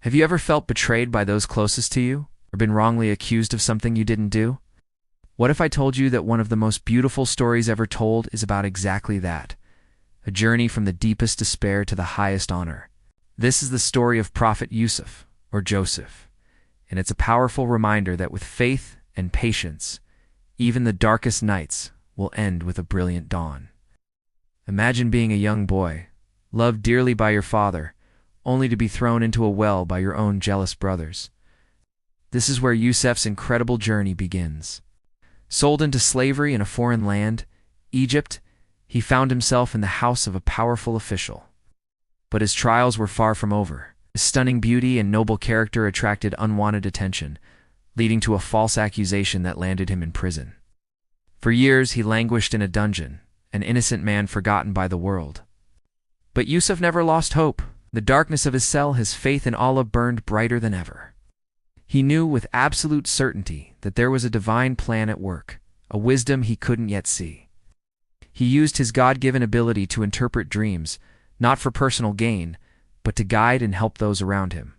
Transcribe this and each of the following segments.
Have you ever felt betrayed by those closest to you, or been wrongly accused of something you didn't do? What if I told you that one of the most beautiful stories ever told is about exactly that? A journey from the deepest despair to the highest honor. This is the story of Prophet Yusuf, or Joseph, and it's a powerful reminder that with faith and patience, even the darkest nights will end with a brilliant dawn. Imagine being a young boy, loved dearly by your father, only to be thrown into a well by your own jealous brothers. This is where Yusuf's incredible journey begins. Sold into slavery in a foreign land, Egypt, he found himself in the house of a powerful official. But his trials were far from over. His stunning beauty and noble character attracted unwanted attention, leading to a false accusation that landed him in prison. For years he languished in a dungeon, an innocent man forgotten by the world. But Yusuf never lost hope. The darkness of his cell, his faith in Allah burned brighter than ever. He knew with absolute certainty that there was a divine plan at work, a wisdom he couldn't yet see. He used his God-given ability to interpret dreams, not for personal gain, but to guide and help those around him,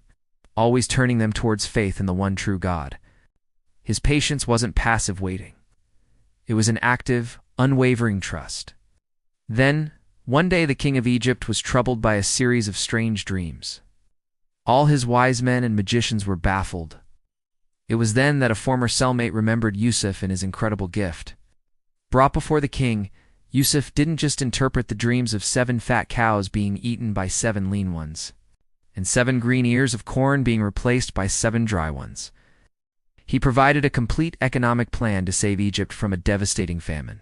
always turning them towards faith in the one true God. His patience wasn't passive waiting. It was an active, unwavering trust. Then, one day the king of Egypt was troubled by a series of strange dreams. All his wise men and magicians were baffled. It was then that a former cellmate remembered Yusuf and his incredible gift. Brought before the king, Yusuf didn't just interpret the dreams of 7 fat cows being eaten by 7 lean ones, and 7 green ears of corn being replaced by 7 dry ones. He provided a complete economic plan to save Egypt from a devastating famine.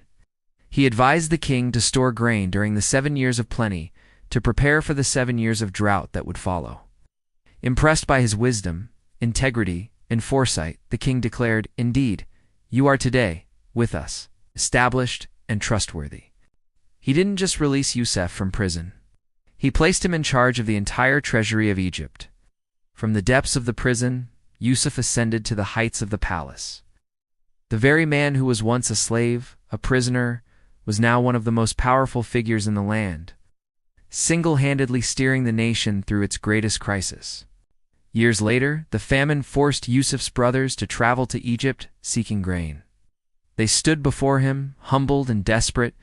He advised the king to store grain during the 7 years of plenty to prepare for the 7 years of drought that would follow. Impressed by his wisdom, integrity, and foresight, the king declared, "Indeed, you are today, with us, established and trustworthy." He didn't just release Yusuf from prison. He placed him in charge of the entire treasury of Egypt. From the depths of the prison, Yusuf ascended to the heights of the palace. The very man who was once a slave, a prisoner, was now one of the most powerful figures in the land, single-handedly steering the nation through its greatest crisis. Years later, the famine forced Yusuf's brothers to travel to Egypt seeking grain. They stood before him, humbled and desperate,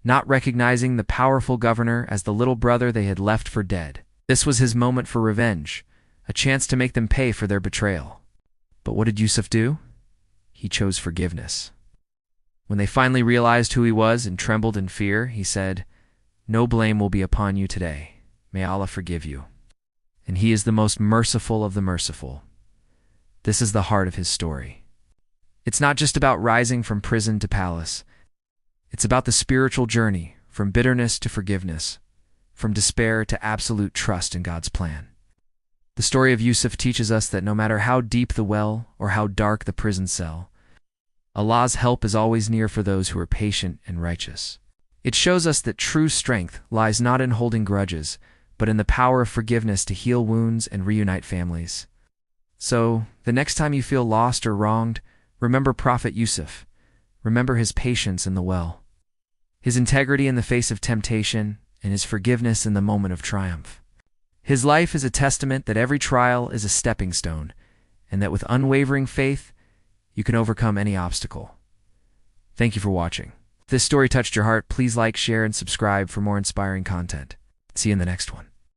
not recognizing the powerful governor as the little brother they had left for dead. This was his moment for revenge, a chance to make them pay for their betrayal. But what did Yusuf do? He chose forgiveness. When they finally realized who he was and trembled in fear, he said, "No blame will be upon you today. May Allah forgive you. And he is the most merciful of the merciful." This is the heart of his story. It's not just about rising from prison to palace. It's about the spiritual journey, from bitterness to forgiveness, from despair to absolute trust in God's plan. The story of Yusuf teaches us that no matter how deep the well or how dark the prison cell, Allah's help is always near for those who are patient and righteous. It shows us that true strength lies not in holding grudges, but in the power of forgiveness to heal wounds and reunite families. So, the next time you feel lost or wronged, remember Prophet Yusuf. Remember his patience in the well, his integrity in the face of temptation, and his forgiveness in the moment of triumph. His life is a testament that every trial is a stepping stone, and that with unwavering faith, you can overcome any obstacle. Thank you for watching. If this story touched your heart, please like, share, and subscribe for more inspiring content. See you in the next one.